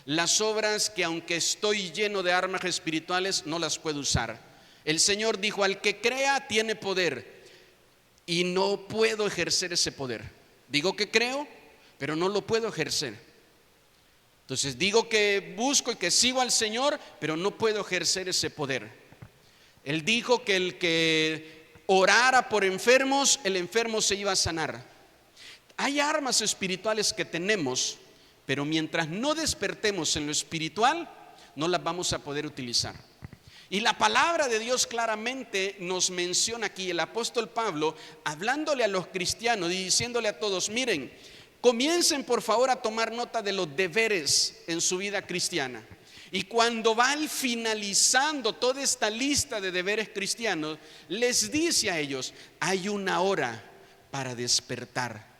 Las obras que aunque estoy lleno de armas espirituales no las puedo usar. El Señor dijo: al que crea tiene poder, y no puedo ejercer ese poder. Digo que creo, pero no lo puedo ejercer. Entonces digo que busco y que sigo al Señor, pero no puedo ejercer ese poder. Él dijo que el que orara por enfermos, el enfermo se iba a sanar. Hay armas espirituales que tenemos, pero mientras no despertemos en lo espiritual, no las vamos a poder utilizar. Y la palabra de Dios claramente nos menciona aquí, el apóstol Pablo, hablándole a los cristianos y diciéndole a todos: miren, comiencen por favor a tomar nota de los deberes en su vida cristiana. Y cuando van finalizando toda esta lista de deberes cristianos, les dice a ellos: hay una hora para despertar.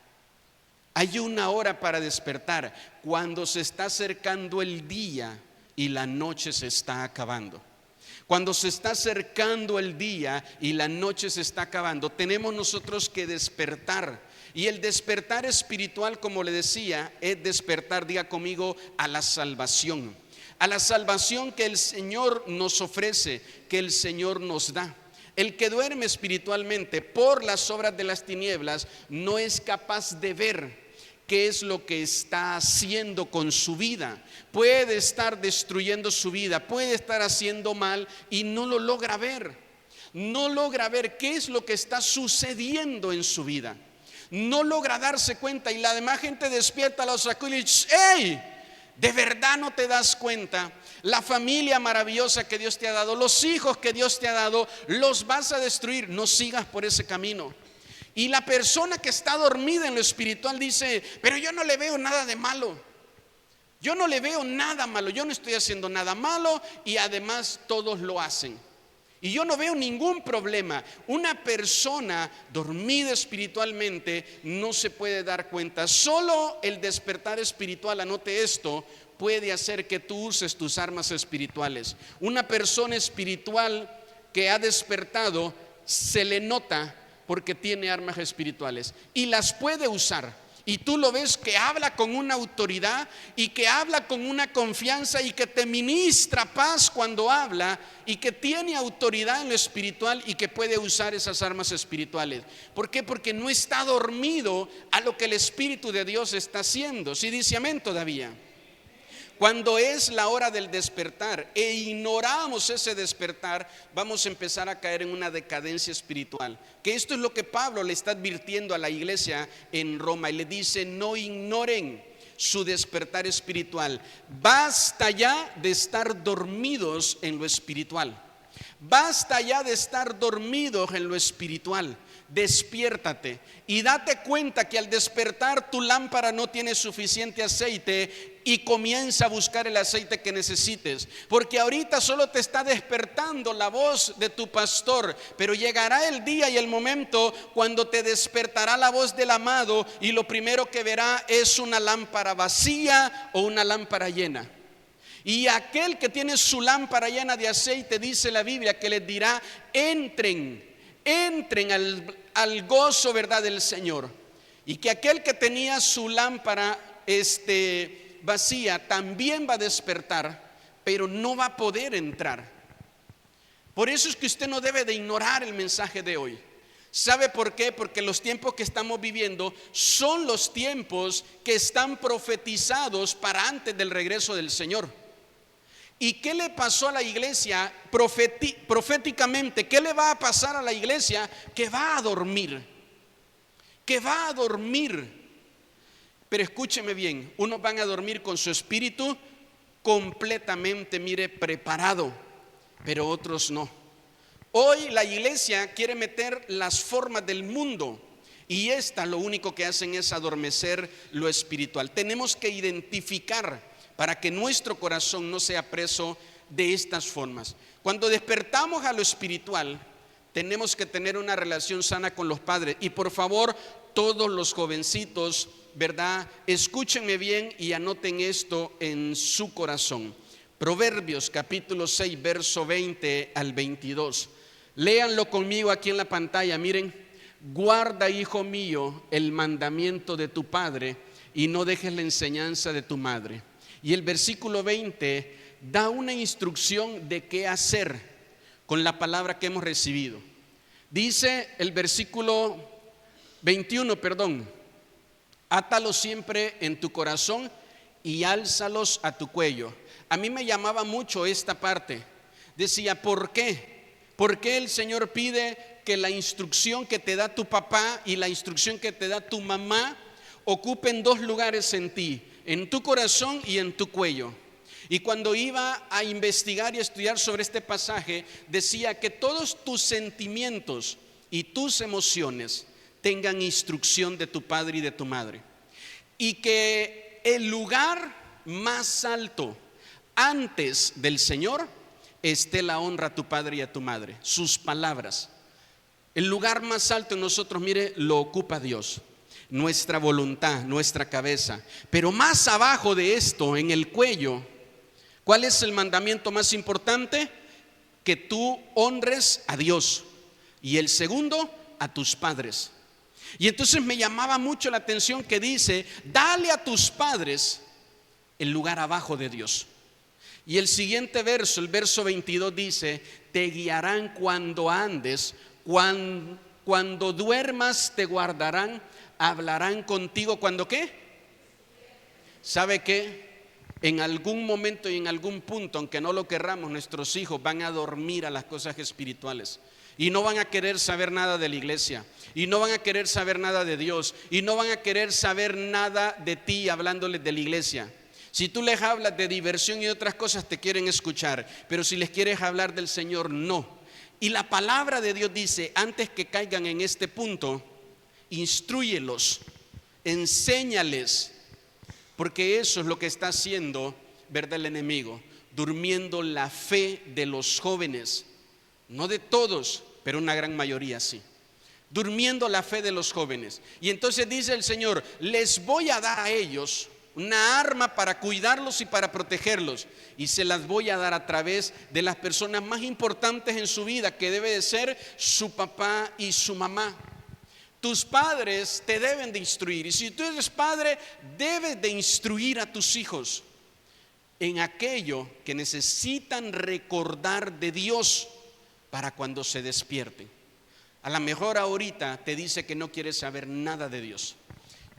Hay una hora para despertar cuando se está acercando el día y la noche se está acabando. Cuando se está acercando el día y la noche se está acabando, tenemos nosotros que despertar. Y el despertar espiritual, como le decía, es despertar, diga conmigo, a la salvación. A la salvación que el Señor nos ofrece, que el Señor nos da. El que duerme espiritualmente por las obras de las tinieblas no es capaz de ver qué es lo que está haciendo con su vida. Puede estar destruyendo su vida, puede estar haciendo mal y no lo logra ver. No logra ver qué es lo que está sucediendo en su vida. No logra darse cuenta, y la demás gente despierta, los sacude y dice: ¡hey! ¿De verdad no te das cuenta? La familia maravillosa que Dios te ha dado, los hijos que Dios te ha dado, los vas a destruir. No sigas por ese camino. Y la persona que está dormida en lo espiritual dice: pero yo no le veo nada de malo. Yo no le veo nada malo. Yo no estoy haciendo nada malo y además todos lo hacen. Y yo no veo ningún problema. Una persona dormida espiritualmente no se puede dar cuenta. Solo el despertar espiritual, anote esto, puede hacer que tú uses tus armas espirituales. Una persona espiritual que ha despertado se le nota porque tiene armas espirituales y las puede usar. Y tú lo ves que habla con una autoridad y que habla con una confianza y que te ministra paz cuando habla, y que tiene autoridad en lo espiritual y que puede usar esas armas espirituales. ¿Por qué? Porque no está dormido a lo que el Espíritu de Dios está haciendo. ¿Sí dice amén todavía? Cuando es la hora del despertar e ignoramos ese despertar, vamos a empezar a caer en una decadencia espiritual. Que esto es lo que Pablo le está advirtiendo a la iglesia en Roma, y le dice: no ignoren su despertar espiritual. Basta ya de estar dormidos en lo espiritual. Basta ya de estar dormidos en lo espiritual. Despiértate y date cuenta que al despertar tu lámpara no tiene suficiente aceite, y comienza a buscar el aceite que necesites, porque ahorita solo te está despertando la voz de tu pastor, pero llegará el día y el momento cuando te despertará la voz del amado, y lo primero que verá es una lámpara vacía o una lámpara llena. Y aquel que tiene su lámpara llena de aceite, dice la Biblia, que les dirá: entren al gozo, ¿verdad?, del Señor. Y que aquel que tenía su lámpara vacía también va a despertar, pero no va a poder entrar. Por eso es que usted no debe de ignorar el mensaje de hoy. ¿Sabe por qué? Porque los tiempos que estamos viviendo son los tiempos que están profetizados para antes del regreso del Señor. ¿Y qué le pasó a la iglesia proféticamente? ¿Qué le va a pasar a la iglesia? Que va a dormir. Que va a dormir. Pero escúcheme bien, unos van a dormir con su espíritu completamente, mire, preparado, pero otros no. Hoy la iglesia quiere meter las formas del mundo, y esta lo único que hacen es adormecer lo espiritual. Tenemos que identificar para que nuestro corazón no sea preso de estas formas. Cuando despertamos a lo espiritual, tenemos que tener una relación sana con los padres. Y por favor, todos los jovencitos, ¿verdad?, escúchenme bien y anoten esto en su corazón. Proverbios capítulo 6, verso 20 al 22. Léanlo conmigo aquí en la pantalla. Miren: guarda, hijo mío, el mandamiento de tu padre, y no dejes la enseñanza de tu madre. Y el versículo 20 da una instrucción de qué hacer con la palabra que hemos recibido. Dice el versículo 21, átalos siempre en tu corazón y álzalos a tu cuello. A mí me llamaba mucho esta parte. Decía, ¿por qué? ¿Por qué el Señor pide que la instrucción que te da tu papá y la instrucción que te da tu mamá ocupen dos lugares en ti, en tu corazón y en tu cuello? Y cuando iba a investigar y a estudiar sobre este pasaje, decía que todos tus sentimientos y tus emociones tengan instrucción de tu padre y de tu madre. Y que el lugar más alto antes del Señor esté la honra a tu padre y a tu madre, sus palabras. El lugar más alto en nosotros, mire, lo ocupa Dios, nuestra voluntad, nuestra cabeza. Pero más abajo de esto, en el cuello, ¿cuál es el mandamiento más importante? Que tú honres a Dios, y el segundo, a tus padres. Y entonces me llamaba mucho la atención que dice, dale a tus padres el lugar abajo de Dios. Y el siguiente verso, el verso 22 dice, te guiarán cuando andes, cuando duermas te guardarán, hablarán contigo, ¿cuándo qué? ¿Sabe qué? En algún momento y en algún punto, aunque no lo querramos, nuestros hijos van a dormir a las cosas espirituales y no van a querer saber nada de la iglesia, y no van a querer saber nada de Dios, y no van a querer saber nada de ti hablándoles de la iglesia. Si tú les hablas de diversión y otras cosas, te quieren escuchar, pero si les quieres hablar del Señor, no. Y la palabra de Dios dice, antes que caigan en este punto, instrúyelos, enséñales, porque eso es lo que está haciendo, ¿verdad?, el enemigo, durmiendo la fe de los jóvenes, no de todos, pero una gran mayoría sí, durmiendo la fe de los jóvenes. Y entonces dice el Señor, les voy a dar a ellos una arma para cuidarlos y para protegerlos, y se las voy a dar a través de las personas más importantes en su vida, que debe de ser su papá y su mamá. Tus padres te deben de instruir, y si tú eres padre, debes de instruir a tus hijos en aquello que necesitan recordar de Dios para cuando se despierten. A lo mejor ahorita te dice que no quiere saber nada de Dios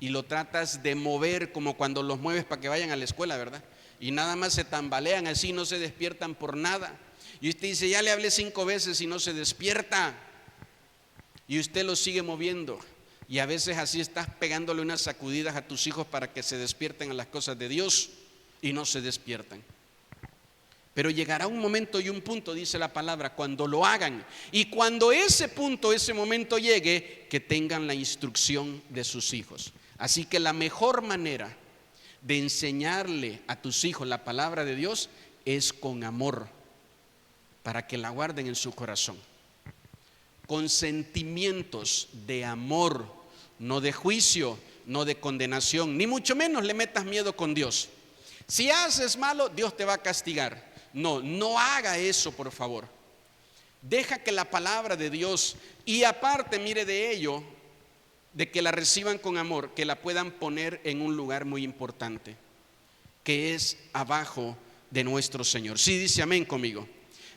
y lo tratas de mover como cuando los mueves para que vayan a la escuela, ¿verdad? Y nada más se tambalean así, no se despiertan por nada. Y usted dice, ya le hablé 5 veces y no se despierta. Y usted lo sigue moviendo. Y a veces así estás pegándole unas sacudidas a tus hijos para que se despierten a las cosas de Dios y no se despiertan. Pero llegará un momento y un punto, dice la palabra, cuando lo hagan. Y cuando ese punto, ese momento llegue, que tengan la instrucción de sus hijos. Así que la mejor manera de enseñarle a tus hijos la palabra de Dios es con amor, para que la guarden en su corazón. Con sentimientos de amor, no de juicio, no de condenación, ni mucho menos le metas miedo con Dios. Si haces malo, Dios te va a castigar. No haga eso, por favor. Deja que la palabra de Dios, y aparte, mire, de ello, de que la reciban con amor, que la puedan poner en un lugar muy importante, que es abajo de nuestro Señor. Sí, dice amén conmigo.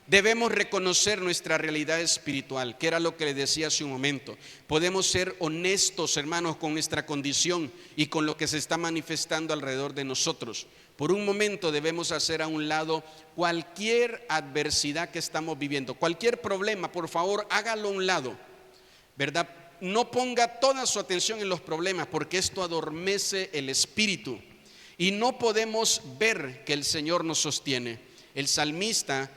Debemos reconocer nuestra realidad espiritual, que era lo que le decía hace un momento. Podemos ser honestos, hermanos, con nuestra condición y con lo que se está manifestando alrededor de nosotros. Por un momento debemos hacer a un lado cualquier adversidad que estamos viviendo, cualquier problema, por favor, hágalo a un lado, ¿verdad? No ponga toda su atención en los problemas, porque esto adormece el espíritu y no podemos ver que el Señor nos sostiene. El salmista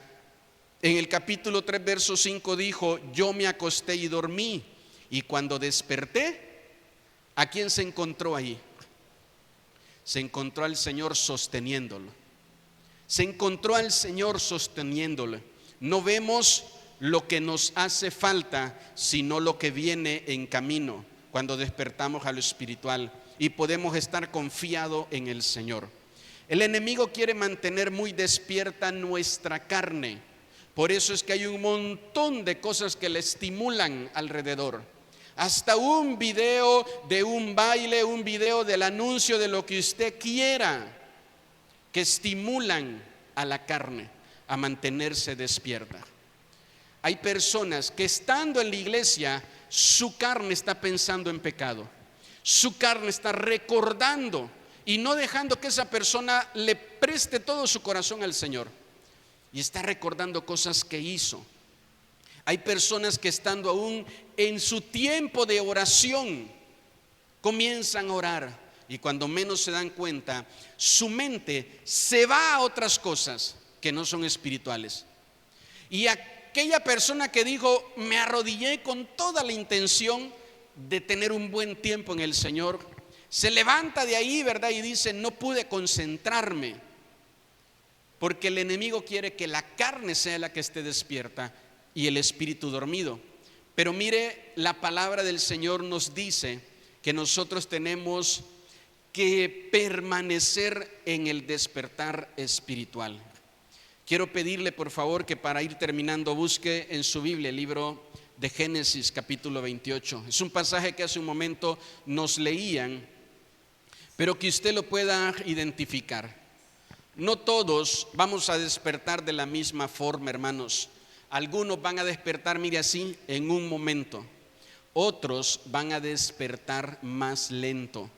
en el capítulo 3, verso 5 dijo, yo me acosté y dormí, y cuando desperté, ¿a quién se encontró ahí? Se encontró al Señor sosteniéndolo. Se encontró al Señor sosteniéndolo. No vemos lo que nos hace falta, sino lo que viene en camino cuando despertamos a lo espiritual y podemos estar confiados en el Señor. El enemigo quiere mantener muy despierta nuestra carne. Por eso es que hay un montón de cosas que le estimulan alrededor. Hasta un video de un baile, un video del anuncio de lo que usted quiera. que estimulan a la carne a mantenerse despierta. Hay personas que estando en la iglesia, su carne está pensando en pecado, su carne está recordando y no dejando que esa persona le preste todo su corazón al Señor, y está recordando cosas que hizo. Hay personas que estando aún en su tiempo de oración, comienzan a orar, y cuando menos se dan cuenta, su mente se va a otras cosas que no son espirituales. Y aquella persona que dijo, me arrodillé con toda la intención de tener un buen tiempo en el Señor, se levanta de ahí, ¿verdad? Y dice, no pude concentrarme, porque el enemigo quiere que la carne sea la que esté despierta y el espíritu dormido. Pero mire, la palabra del Señor nos dice que nosotros tenemos que permanecer en el despertar espiritual. Quiero pedirle por favor que para ir terminando busque en su Biblia el libro de Génesis capítulo 28. Es un pasaje que hace un momento nos leían, pero que usted lo pueda identificar. No todos vamos a despertar de la misma forma, hermanos. Algunos van a despertar, mire así, en un momento. Otros van a despertar más lento.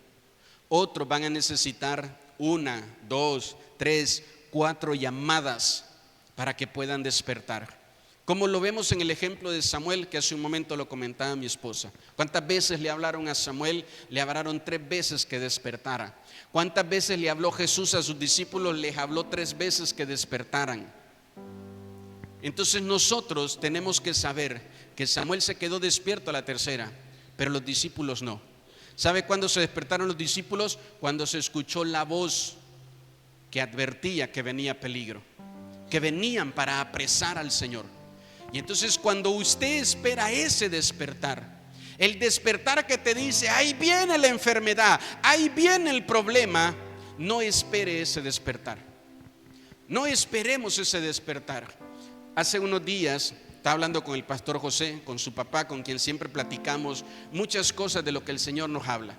Otros van a necesitar 1, 2, 3, 4 llamadas para que puedan despertar. Como lo vemos en el ejemplo de Samuel, que hace un momento lo comentaba mi esposa. ¿Cuántas veces le hablaron a Samuel? Le hablaron 3 veces que despertara. ¿Cuántas veces le habló Jesús a sus discípulos? Les habló 3 veces que despertaran. Entonces nosotros tenemos que saber que Samuel se quedó despierto a la tercera, pero los discípulos no. ¿Sabe cuándo se despertaron los discípulos? Cuando se escuchó la voz que advertía que venía peligro, que venían para apresar al Señor. Y entonces cuando usted espera ese despertar, el despertar que te dice, ahí viene la enfermedad, ahí viene el problema, no espere ese despertar. No esperemos ese despertar. Hace unos días estaba hablando con el pastor José, con su papá, con quien siempre platicamos muchas cosas de lo que el Señor nos habla.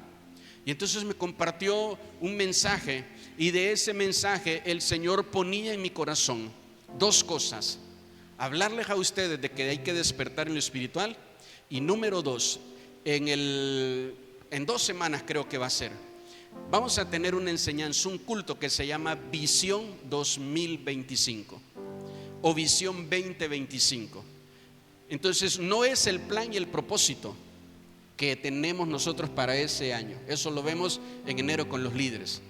Y entonces me compartió un mensaje, y de ese mensaje el Señor ponía en mi corazón 2 cosas: hablarles a ustedes de que hay que despertar en lo espiritual, y número 2, en 2 semanas creo que va a ser, vamos a tener una enseñanza, un culto que se llama Visión 2025 o Visión 2025. Entonces no es el plan y el propósito que tenemos nosotros para ese año, eso lo vemos en enero con los líderes,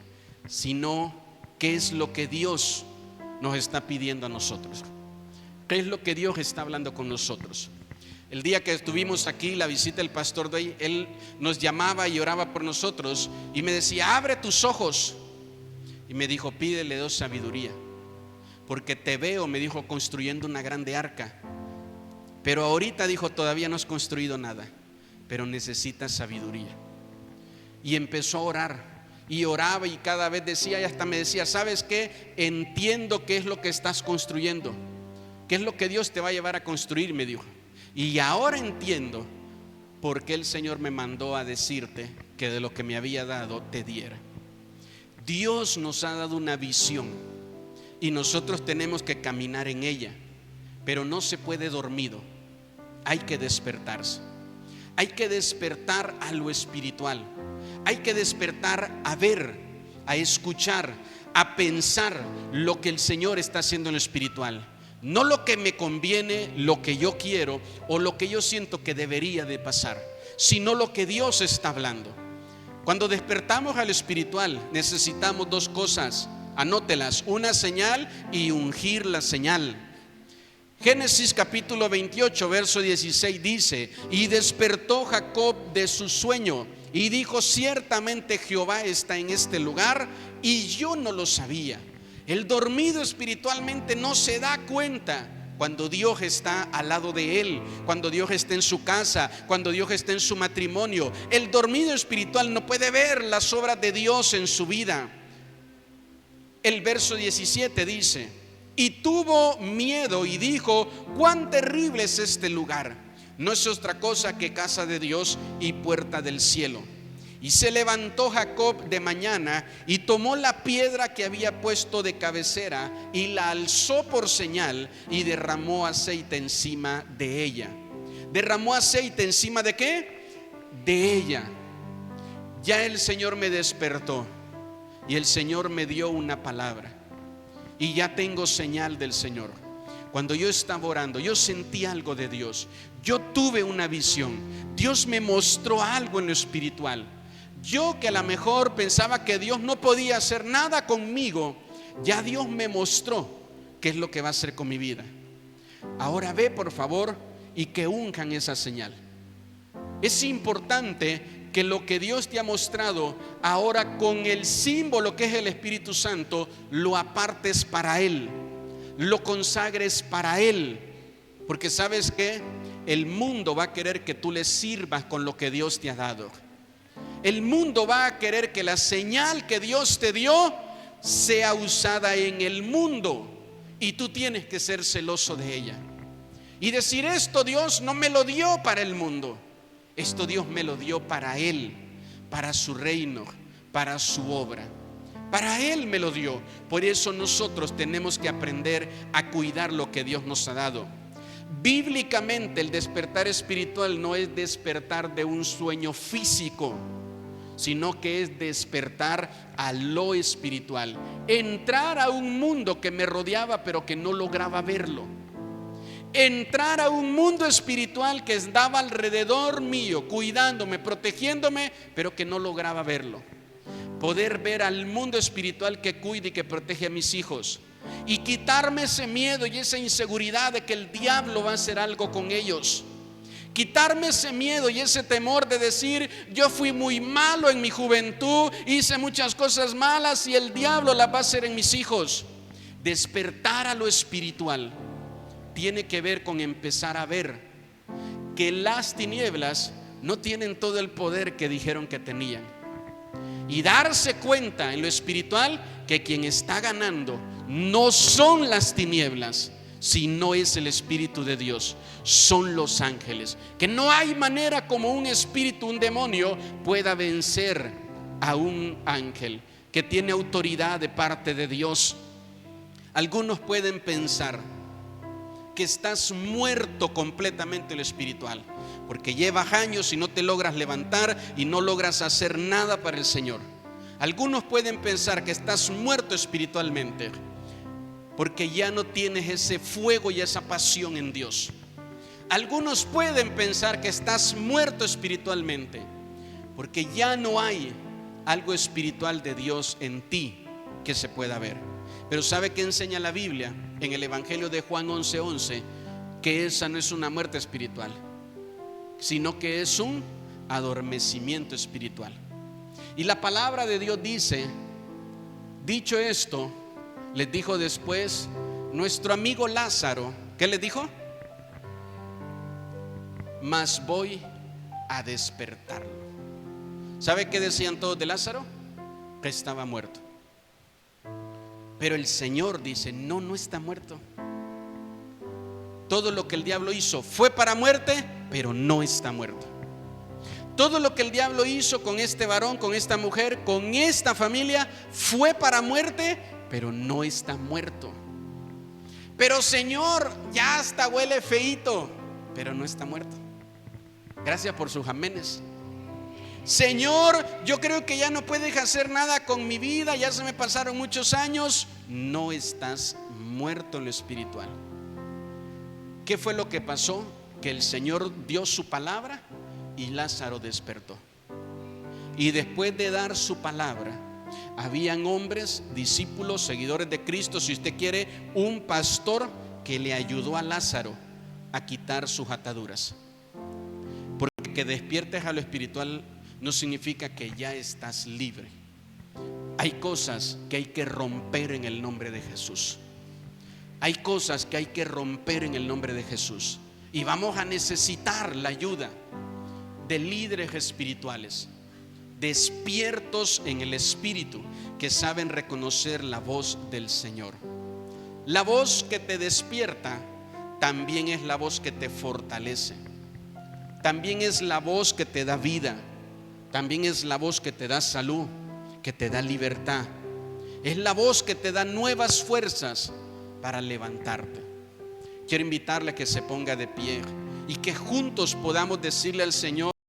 sino qué es lo que Dios nos está pidiendo a nosotros, qué es lo que Dios está hablando con nosotros. El día que estuvimos aquí, la visita del pastor Doy, él nos llamaba y oraba por nosotros y me decía, abre tus ojos, y me dijo, pídele Dios sabiduría, porque te veo, me dijo, construyendo una grande arca, pero ahorita, dijo, todavía no has construido nada, pero necesitas sabiduría. Y empezó a orar y oraba, y cada vez decía, y hasta me decía, ¿sabes qué? Entiendo qué es lo que estás construyendo, qué es lo que Dios te va a llevar a construir, me dijo. Y ahora entiendo por qué el Señor me mandó a decirte que de lo que me había dado te diera. Dios nos ha dado una visión y nosotros tenemos que caminar en ella, pero no se puede dormido, hay que despertarse. Hay que despertar a lo espiritual, hay que despertar a ver, a escuchar, a pensar lo que el Señor está haciendo en lo espiritual. No lo que me conviene, lo que yo quiero o lo que yo siento que debería de pasar, sino lo que Dios está hablando. Cuando despertamos a lo espiritual necesitamos 2 cosas, anótelas: una señal y ungir la señal. Génesis capítulo 28 verso 16 dice, y despertó Jacob de su sueño y dijo, ciertamente Jehová está en este lugar y yo no lo sabía. El dormido espiritualmente no se da cuenta cuando Dios está al lado de él, cuando Dios está en su casa, cuando Dios está en su matrimonio. El dormido espiritual no puede ver las obras de Dios en su vida. El verso 17 dice, y tuvo miedo y dijo, cuán terrible es este lugar. No es otra cosa que casa de Dios y puerta del cielo. Y se levantó Jacob de mañana y tomó la piedra que había puesto de cabecera y la alzó por señal y derramó aceite encima de ella. ¿Derramó aceite encima de qué? De ella. Ya el Señor me despertó y el Señor me dio una palabra. Y ya tengo señal del Señor. Cuando yo estaba orando, yo sentí algo de Dios. Yo tuve una visión. Dios me mostró algo en lo espiritual. Yo, que a lo mejor pensaba que Dios no podía hacer nada conmigo, ya Dios me mostró qué es lo que va a hacer con mi vida. Ahora ve, por favor, y que unjan esa señal. Es importante que lo que Dios te ha mostrado ahora, con el símbolo que es el Espíritu Santo, lo apartes para Él, lo consagres para Él. Porque ¿sabes qué? El mundo va a querer que tú le sirvas con lo que Dios te ha dado. El mundo va a querer que la señal que Dios te dio sea usada en el mundo, y tú tienes que ser celoso de ella y decir: esto Dios no me lo dio para el mundo, esto Dios me lo dio para Él, para su reino, para su obra. Para Él me lo dio. Por eso nosotros tenemos que aprender a cuidar lo que Dios nos ha dado. Bíblicamente, el despertar espiritual no es despertar de un sueño físico, sino que es despertar a lo espiritual. Entrar a un mundo que me rodeaba pero que no lograba verlo. Entrar a un mundo espiritual que estaba alrededor mío, cuidándome, protegiéndome, pero que no lograba verlo. Poder ver al mundo espiritual que cuida y que protege a mis hijos, y quitarme ese miedo y esa inseguridad de que el diablo va a hacer algo con ellos. Quitarme ese miedo y ese temor de decir: yo fui muy malo en mi juventud, hice muchas cosas malas y el diablo las va a hacer en mis hijos. Despertar a lo espiritual tiene que ver con empezar a ver que las tinieblas no tienen todo el poder que dijeron que tenían, y darse cuenta en lo espiritual que quien está ganando no son las tinieblas, sino es el Espíritu de Dios, son los ángeles. Que no hay manera como un espíritu, un demonio, pueda vencer a un ángel que tiene autoridad de parte de Dios. Algunos pueden pensar que estás muerto completamente en lo espiritual, porque llevas años y no te logras levantar y no logras hacer nada para el Señor. Algunos pueden pensar que estás muerto espiritualmente porque ya no tienes ese fuego y esa pasión en Dios. Algunos pueden pensar que estás muerto espiritualmente porque ya no hay algo espiritual de Dios en ti que se pueda ver. Pero ¿sabe qué enseña la Biblia en el Evangelio de Juan 11:11? Que esa no es una muerte espiritual, sino que es un adormecimiento espiritual. Y la palabra de Dios dice: dicho esto, les dijo después nuestro amigo Lázaro. ¿Qué les dijo? Mas voy a despertarlo. ¿Sabe qué decían todos de Lázaro? Que estaba muerto. Pero el Señor dice: no, no está muerto. Todo lo que el diablo hizo fue para muerte, pero no está muerto. Todo lo que el diablo hizo con este varón, con esta mujer, con esta familia, fue para muerte, pero no está muerto. Pero Señor, ya hasta huele feíto, pero no está muerto. Gracias por sus amenes. Señor, yo creo que ya no puedes hacer nada con mi vida, ya se me pasaron muchos años. No estás muerto en lo espiritual. ¿Qué fue lo que pasó? Que el Señor dio su palabra y Lázaro despertó. Y después de dar su palabra, habían hombres, discípulos, seguidores de Cristo, si usted quiere, un pastor que le ayudó a Lázaro a quitar sus ataduras. Porque que despiertes a lo espiritual no significa que ya estás libre. Hay cosas que hay que romper en el nombre de Jesús. Hay cosas que hay que romper en el nombre de Jesús. Y vamos a necesitar la ayuda de líderes espirituales, despiertos en el espíritu, que saben reconocer la voz del Señor. La voz que te despierta también es la voz que te fortalece. También es la voz que te da vida. También es la voz que te da salud, que te da libertad. Es la voz que te da nuevas fuerzas para levantarte. Quiero invitarle a que se ponga de pie y que juntos podamos decirle al Señor: